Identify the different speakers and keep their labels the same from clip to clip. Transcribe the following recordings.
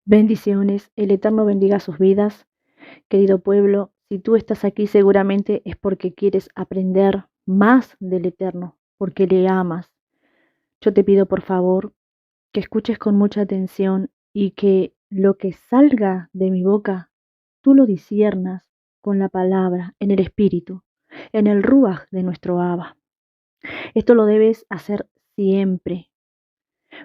Speaker 1: Bendiciones, el Eterno bendiga sus vidas. Querido pueblo, si tú estás aquí seguramente es porque quieres aprender más del Eterno, porque le amas. Yo te pido por favor que escuches con mucha atención y que lo que salga de mi boca, tú lo disiernas con la palabra, en el espíritu, en el ruaj de nuestro Abba. Esto lo debes hacer siempre.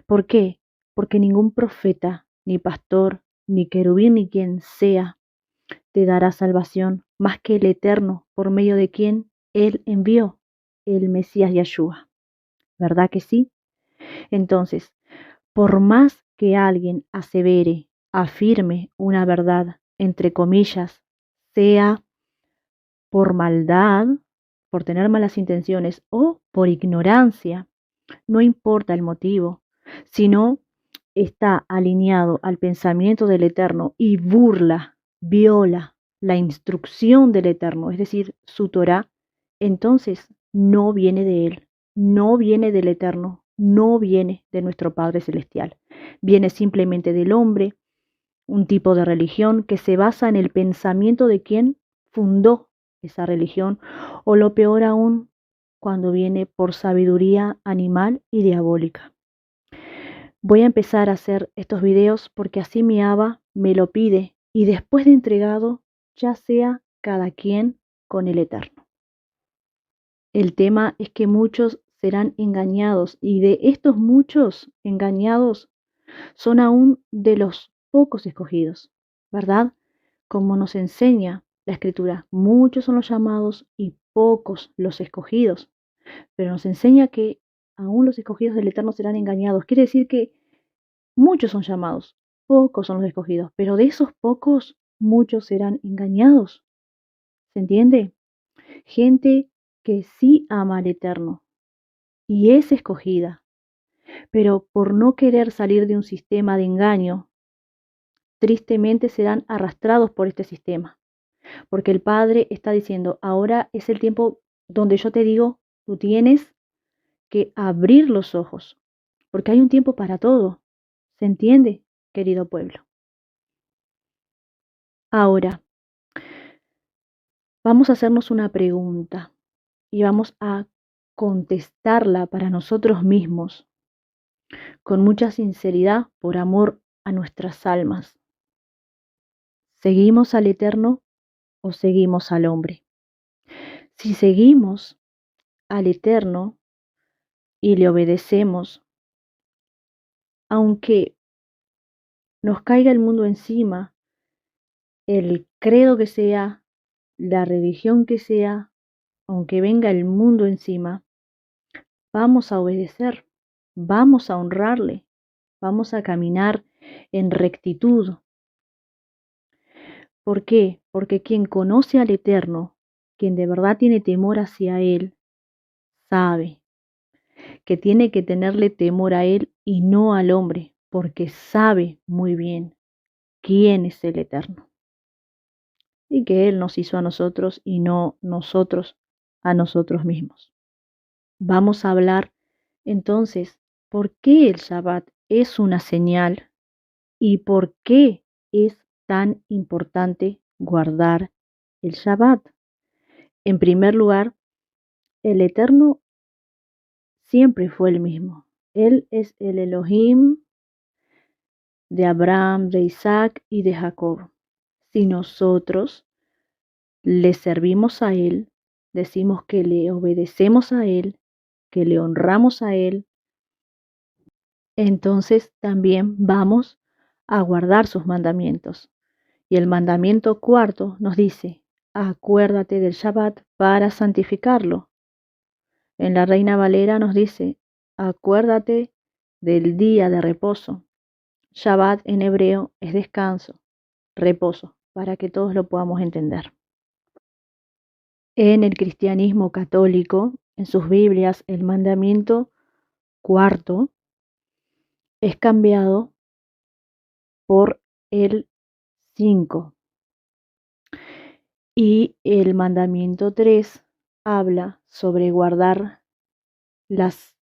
Speaker 1: ¿Por qué? Porque ningún profeta, ni pastor, ni querubín, ni quien sea, te dará salvación más que el Eterno, por medio de quien Él envió el Mesías Yeshua. ¿Verdad que sí? Entonces, por más que alguien asevere, afirme una verdad, entre comillas, sea por maldad, por tener malas intenciones o por ignorancia, no importa el motivo, sino está alineado al pensamiento del Eterno y burla, viola la instrucción del Eterno, es decir, su Torah, entonces no viene de Él, no viene del Eterno, no viene de nuestro Padre Celestial. Viene simplemente del hombre, un tipo de religión que se basa en el pensamiento de quien fundó esa religión, o lo peor aún, cuando viene por sabiduría animal y diabólica. Voy a empezar a hacer estos videos porque así mi Abba me lo pide y después de entregado, ya sea cada quien con el Eterno. El tema es que muchos serán engañados y de estos muchos engañados son aún de los pocos escogidos, ¿verdad? Como nos enseña la Escritura, muchos son los llamados y pocos los escogidos, pero nos enseña que aún los escogidos del Eterno serán engañados. Quiere decir que muchos son llamados, pocos son los escogidos, pero de esos pocos, muchos serán engañados. ¿Se entiende? Gente que sí ama al Eterno y es escogida, pero por no querer salir de un sistema de engaño, tristemente serán arrastrados por este sistema. Porque el Padre está diciendo, ahora es el tiempo donde yo te digo, tú tienes que abrir los ojos, porque hay un tiempo para todo. ¿Se entiende, querido pueblo? Ahora, vamos a hacernos una pregunta y vamos a contestarla para nosotros mismos con mucha sinceridad por amor a nuestras almas. ¿Seguimos al Eterno o seguimos al hombre? Si seguimos al Eterno y le obedecemos, aunque nos caiga el mundo encima, el credo que sea, la religión que sea, aunque venga el mundo encima, vamos a obedecer, vamos a honrarle, vamos a caminar en rectitud. ¿Por qué? Porque quien conoce al Eterno, quien de verdad tiene temor hacia Él, sabe que tiene que tenerle temor a Él y no al hombre, porque sabe muy bien quién es el Eterno y que Él nos hizo a nosotros y no nosotros a nosotros mismos. Vamos a hablar entonces por qué el Shabbat es una señal y por qué es tan importante guardar el Shabbat. En primer lugar, el Eterno siempre fue el mismo. Él es el Elohim de Abraham, de Isaac y de Jacob. Si nosotros le servimos a Él, decimos que le obedecemos a Él, que le honramos a Él, entonces también vamos a guardar sus mandamientos. Y el mandamiento cuarto nos dice, acuérdate del Shabbat para santificarlo. En la Reina Valera nos dice, acuérdate del día de reposo. Shabbat en hebreo es descanso, reposo, para que todos lo podamos entender. En el cristianismo católico, en sus Biblias, el mandamiento cuarto es cambiado por el 5. Y el mandamiento 3 habla sobre guardar las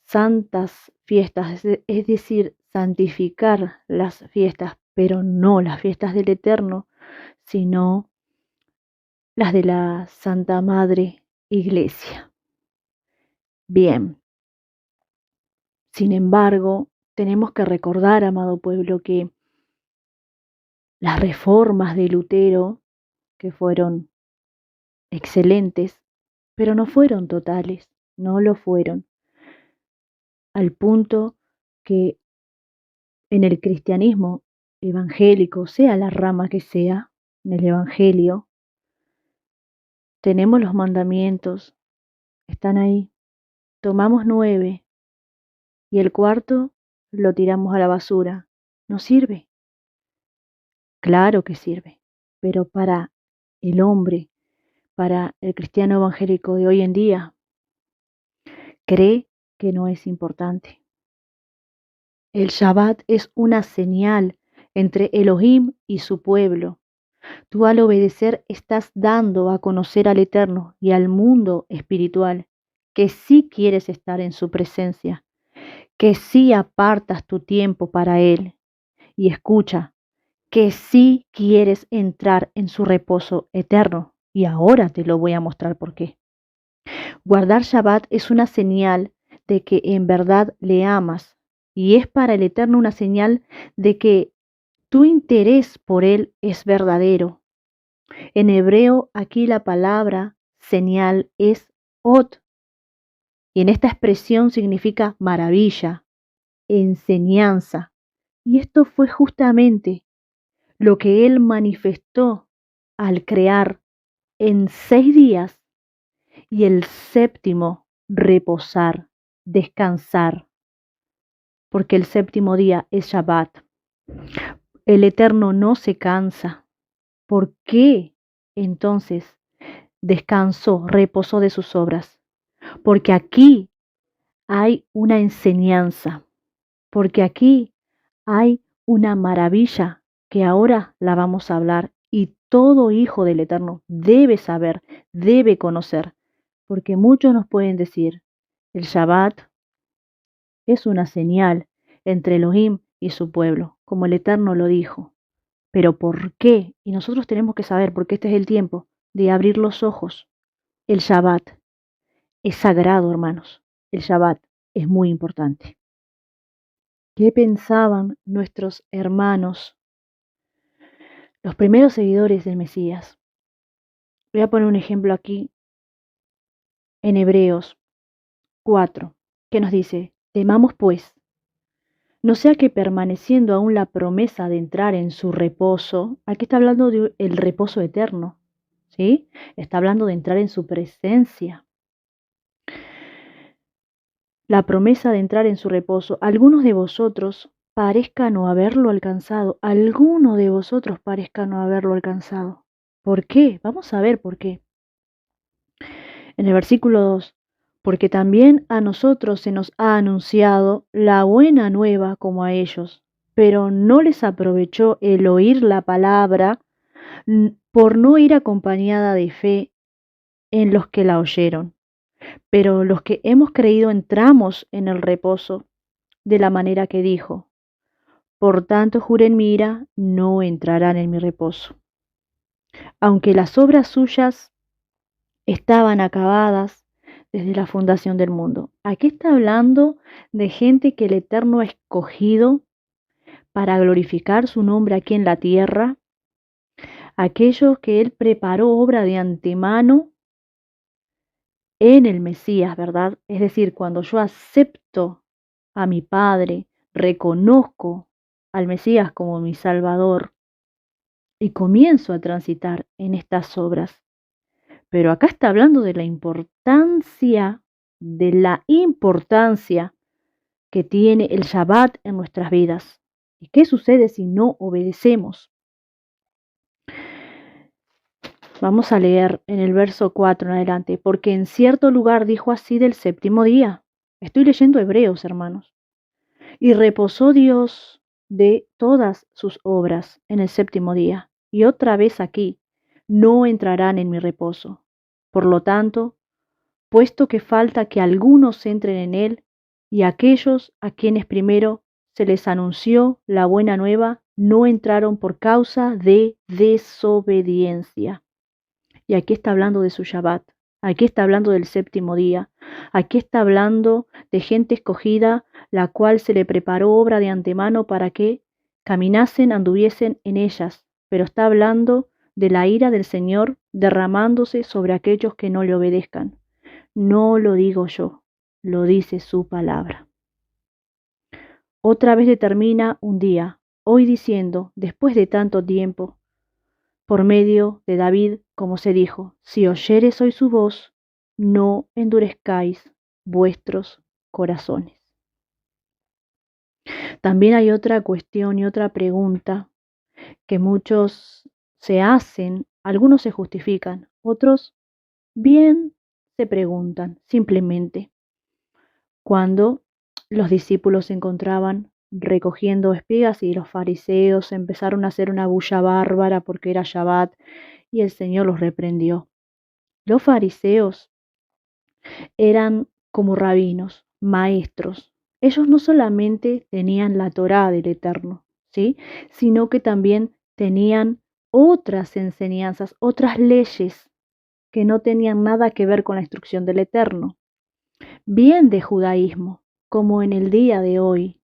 Speaker 1: santas fiestas, es decir, santificar las fiestas, pero no las fiestas del Eterno, sino las de la Santa Madre Iglesia. Bien, sin embargo, tenemos que recordar, amado pueblo, que las reformas de Lutero, que fueron excelentes, pero no fueron totales, no lo fueron, al punto que en el cristianismo evangélico, sea la rama que sea, en el Evangelio, tenemos los mandamientos, están ahí, tomamos 9 y el cuarto lo tiramos a la basura. ¿No sirve? Claro que sirve, pero para el hombre, para el cristiano evangélico de hoy en día, cree que no es importante. El Shabbat es una señal entre Elohim y su pueblo. Tú al obedecer estás dando a conocer al Eterno y al mundo espiritual que sí quieres estar en su presencia, que sí apartas tu tiempo para Él. Y escucha, que sí quieres entrar en su reposo eterno. Y ahora te lo voy a mostrar por qué. Guardar Shabbat es una señal de que en verdad le amas y es para el Eterno una señal de que tu interés por Él es verdadero. En hebreo aquí la palabra señal es ot y en esta expresión significa maravilla, enseñanza. Y esto fue justamente lo que Él manifestó al crear en 6 días y el séptimo reposar, descansar, porque el séptimo día es Shabbat. El Eterno no se cansa. ¿Por qué entonces descansó, reposó de sus obras? Porque aquí hay una enseñanza, porque aquí hay una maravilla que ahora la vamos a hablar y todo hijo del Eterno debe saber, debe conocer, porque muchos nos pueden decir, el Shabbat es una señal entre Elohim y su pueblo, como el Eterno lo dijo. Pero ¿por qué? Y nosotros tenemos que saber, porque este es el tiempo de abrir los ojos. El Shabbat es sagrado, hermanos. El Shabbat es muy importante. ¿Qué pensaban nuestros hermanos, los primeros seguidores del Mesías? Voy a poner un ejemplo aquí en Hebreos 4, que nos dice, temamos pues, no sea que permaneciendo aún la promesa de entrar en su reposo, aquí está hablando del reposo eterno, ¿sí? Está hablando de entrar en su presencia. La promesa de entrar en su reposo, algunos de vosotros parezca no haberlo alcanzado, alguno de vosotros parezca no haberlo alcanzado. ¿Por qué? Vamos a ver por qué. En el versículo 2, porque también a nosotros se nos ha anunciado la buena nueva como a ellos, pero no les aprovechó el oír la palabra por no ir acompañada de fe en los que la oyeron. Pero los que hemos creído entramos en el reposo de la manera que dijo. Por tanto, juré en mi ira, no entrarán en mi reposo. Aunque las obras suyas estaban acabadas desde la fundación del mundo. Aquí está hablando de gente que el Eterno ha escogido para glorificar su nombre aquí en la tierra, aquellos que Él preparó obra de antemano en el Mesías, ¿verdad? Es decir, cuando yo acepto a mi Padre, reconozco al Mesías como mi Salvador y comienzo a transitar en estas obras. Pero acá está hablando de la importancia que tiene el Shabbat en nuestras vidas. ¿Y qué sucede si no obedecemos? Vamos a leer en el verso 4 en adelante, porque en cierto lugar dijo así del séptimo día. Estoy leyendo Hebreos, hermanos. Y reposó Dios de todas sus obras en el séptimo día. Y otra vez aquí, no entrarán en mi reposo. Por lo tanto, puesto que falta que algunos entren en él, y aquellos a quienes primero se les anunció la buena nueva, no entraron por causa de desobediencia. Y aquí está hablando de su Shabbat, aquí está hablando del séptimo día, aquí está hablando de gente escogida, la cual se le preparó obra de antemano para que caminasen, anduviesen en ellas, pero está hablando de la ira del Señor derramándose sobre aquellos que no le obedezcan. No lo digo yo, lo dice su palabra. Otra vez determina un día, hoy diciendo, después de tanto tiempo, por medio de David, como se dijo, si oyeres hoy su voz, no endurezcáis vuestros corazones. También hay otra cuestión y otra pregunta que muchos se hacen, algunos se justifican, otros bien se preguntan simplemente. Cuando los discípulos se encontraban recogiendo espigas y los fariseos empezaron a hacer una bulla bárbara porque era Shabbat y el Señor los reprendió. Los fariseos eran como rabinos, maestros. Ellos no solamente tenían la Torá del Eterno, ¿sí? Sino que también tenían otras enseñanzas, otras leyes que no tenían nada que ver con la instrucción del Eterno. Bien de judaísmo, como en el día de hoy.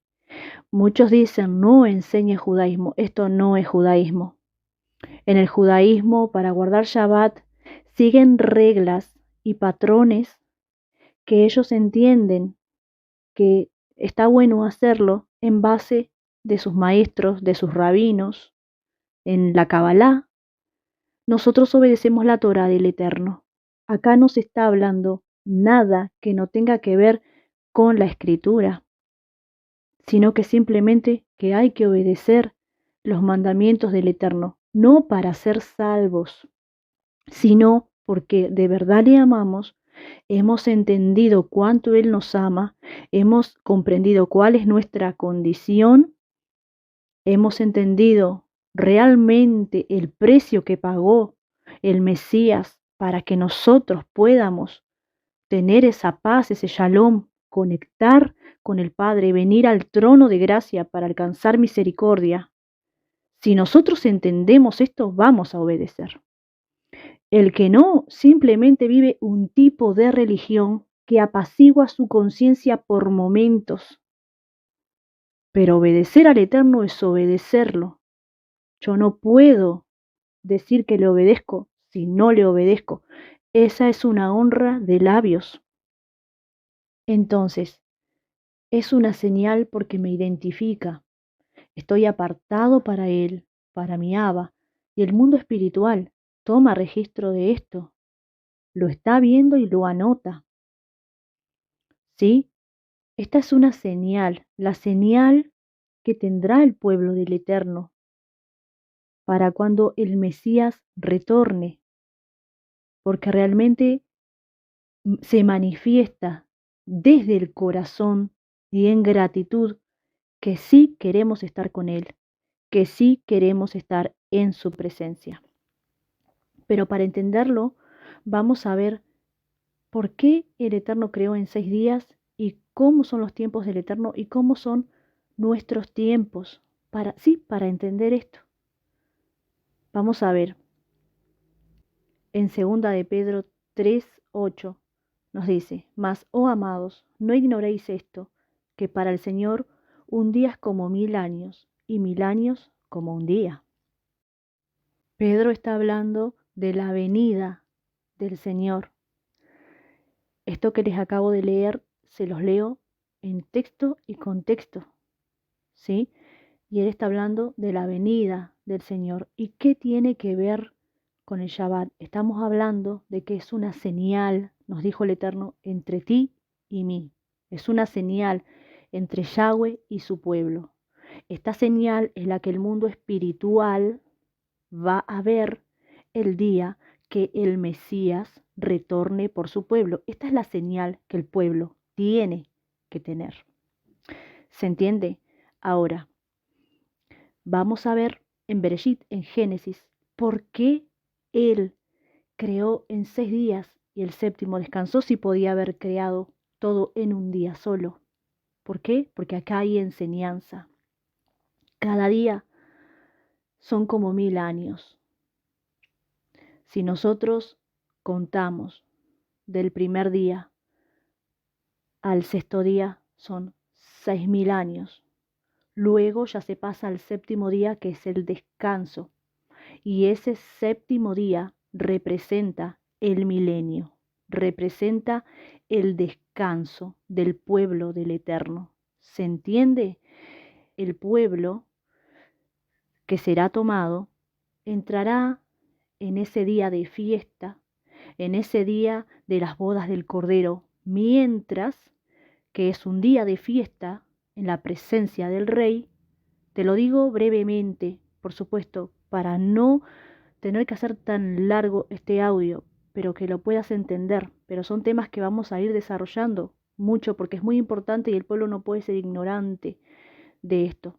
Speaker 1: Muchos dicen, no enseñe judaísmo, esto no es judaísmo. En el judaísmo, para guardar Shabbat, siguen reglas y patrones que ellos entienden que está bueno hacerlo en base de sus maestros, de sus rabinos, en la Kabbalah. Nosotros obedecemos la Torah del Eterno. Acá no se está hablando nada que no tenga que ver con la Escritura, sino que simplemente que hay que obedecer los mandamientos del Eterno, no para ser salvos, sino porque de verdad le amamos, hemos entendido cuánto Él nos ama, hemos comprendido cuál es nuestra condición, hemos entendido realmente el precio que pagó el Mesías para que nosotros podamos tener esa paz, ese shalom, conectar con el Padre, venir al trono de gracia para alcanzar misericordia. Si nosotros entendemos esto, vamos a obedecer. El que no simplemente vive un tipo de religión que apacigua su conciencia por momentos. Pero obedecer al Eterno es obedecerlo. Yo no puedo decir que le obedezco si no le obedezco. Esa es una honra de labios. Entonces, es una señal porque me identifica. Estoy apartado para Él, para mi Abba, y el mundo espiritual toma registro de esto. Lo está viendo y lo anota. ¿Sí? Esta es una señal, la señal que tendrá el pueblo del Eterno para cuando el Mesías retorne, porque realmente se manifiesta desde el corazón y en gratitud que sí queremos estar con Él, que sí queremos estar en su presencia. Pero para entenderlo, vamos a ver por qué el Eterno creó en 6 días y cómo son los tiempos del Eterno y cómo son nuestros tiempos, para entender esto. Vamos a ver, en 2 de Pedro 3:8 nos dice, mas, oh amados, no ignoréis esto, que para el Señor un día es como 1000 años, y 1000 años como un día. Pedro está hablando de la venida del Señor. Esto que les acabo de leer, se los leo en texto y contexto, ¿sí? Y él está hablando de la venida del Señor. ¿Y qué tiene que ver con el Shabbat? Estamos hablando de que es una señal, nos dijo el Eterno, entre ti y mí. Es una señal entre Yahweh y su pueblo. Esta señal es la que el mundo espiritual va a ver el día que el Mesías retorne por su pueblo. Esta es la señal que el pueblo tiene que tener. ¿Se entiende? Ahora, vamos a ver en Bereshit, en Génesis, por qué Él creó en 6 días y el séptimo descansó si podía haber creado todo en un día solo. ¿Por qué? Porque acá hay enseñanza. Cada día son como 1000 años. Si nosotros contamos del primer día al sexto día, son 6000 años. Luego ya se pasa al séptimo día, que es el descanso. Y ese séptimo día representa el milenio, representa el descanso del pueblo del Eterno. ¿Se entiende? El pueblo que será tomado entrará en ese día de fiesta, en ese día de las bodas del Cordero, mientras que es un día de fiesta en la presencia del Rey. Te lo digo brevemente, por supuesto, para no tener que hacer tan largo este audio, pero que lo puedas entender. Pero son temas que vamos a ir desarrollando mucho porque es muy importante y el pueblo no puede ser ignorante de esto.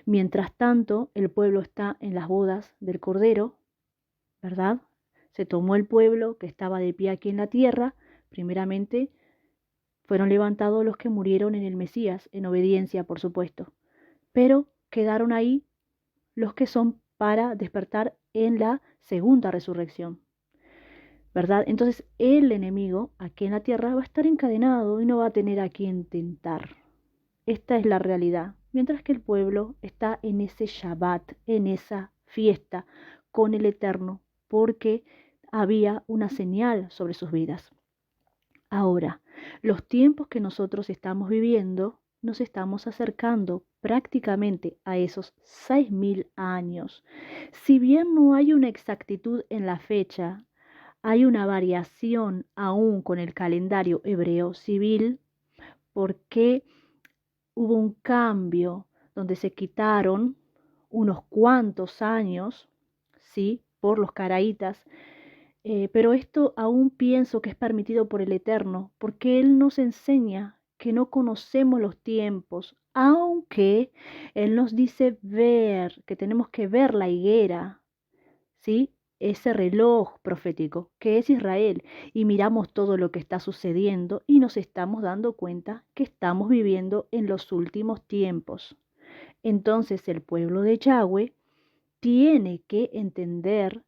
Speaker 1: Mientras tanto, el pueblo está en las bodas del Cordero, ¿verdad? Se tomó el pueblo que estaba de pie aquí en la tierra. Primeramente fueron levantados los que murieron en el Mesías, en obediencia, por supuesto. Pero quedaron ahí los que son para despertar en la segunda resurrección, ¿verdad? Entonces el enemigo aquí en la tierra va a estar encadenado y no va a tener a quien tentar. Esta es la realidad. Mientras que el pueblo está en ese Shabbat, en esa fiesta con el Eterno, porque había una señal sobre sus vidas. Ahora, los tiempos que nosotros estamos viviendo, nos estamos acercando prácticamente a esos 6000 años. Si bien no hay una exactitud en la fecha, hay una variación aún con el calendario hebreo civil, porque hubo un cambio donde se quitaron unos cuantos años, ¿sí? Por los caraítas, pero esto aún pienso que es permitido por el Eterno, porque Él nos enseña que no conocemos los tiempos, aunque Él nos dice ver, que tenemos que ver la higuera, ¿sí? Ese reloj profético que es Israel, y miramos todo lo que está sucediendo y nos estamos dando cuenta que estamos viviendo en los últimos tiempos. Entonces el pueblo de Yahweh tiene que entender,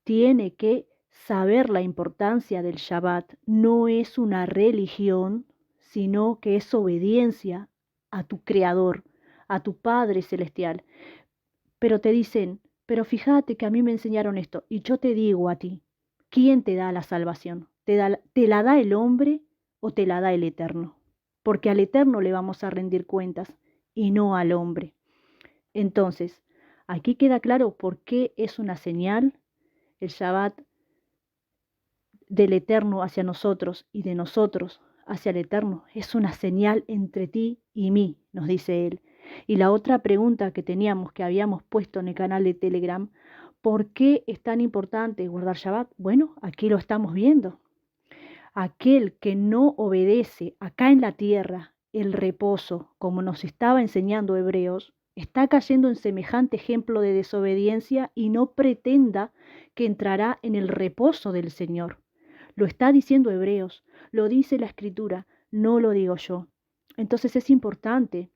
Speaker 1: tiene que saber la importancia del Shabbat. No es una religión, sino que es obediencia a tu Creador, a tu Padre Celestial. Pero te dicen, pero fíjate que a mí me enseñaron esto, y yo te digo a ti, ¿quién te da la salvación? ¿Te la da el hombre o te la da el Eterno? Porque al Eterno le vamos a rendir cuentas y no al hombre. Entonces, aquí queda claro por qué es una señal el Shabbat del Eterno hacia nosotros y de nosotros hacia el Eterno. Es una señal entre ti y mí, nos dice él. Y la otra pregunta que teníamos, que habíamos puesto en el canal de Telegram, ¿por qué es tan importante guardar Shabbat? Bueno, aquí lo estamos viendo. Aquel que no obedece acá en la tierra el reposo, como nos estaba enseñando Hebreos, está cayendo en semejante ejemplo de desobediencia y no pretenda que entrará en el reposo del Señor. Lo está diciendo Hebreos, lo dice la Escritura, no lo digo yo. Entonces es importante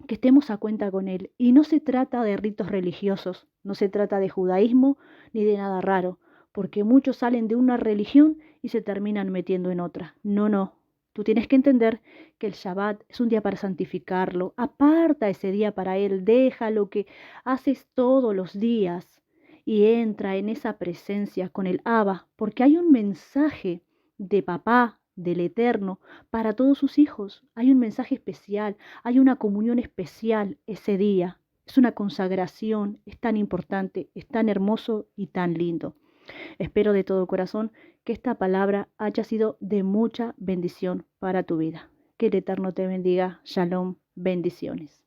Speaker 1: que estemos a cuenta con Él. Y no se trata de ritos religiosos, no se trata de judaísmo ni de nada raro, porque muchos salen de una religión y se terminan metiendo en otra. No, no. Tú tienes que entender que el Shabbat es un día para santificarlo. Aparta ese día para Él, deja lo que haces todos los días y entra en esa presencia con el Abba, porque hay un mensaje de papá, del Eterno, para todos sus hijos. Hay un mensaje especial, hay una comunión especial ese día. Es una consagración, es tan importante, es tan hermoso y tan lindo. Espero de todo corazón que esta palabra haya sido de mucha bendición para tu vida. Que el Eterno te bendiga. Shalom, bendiciones.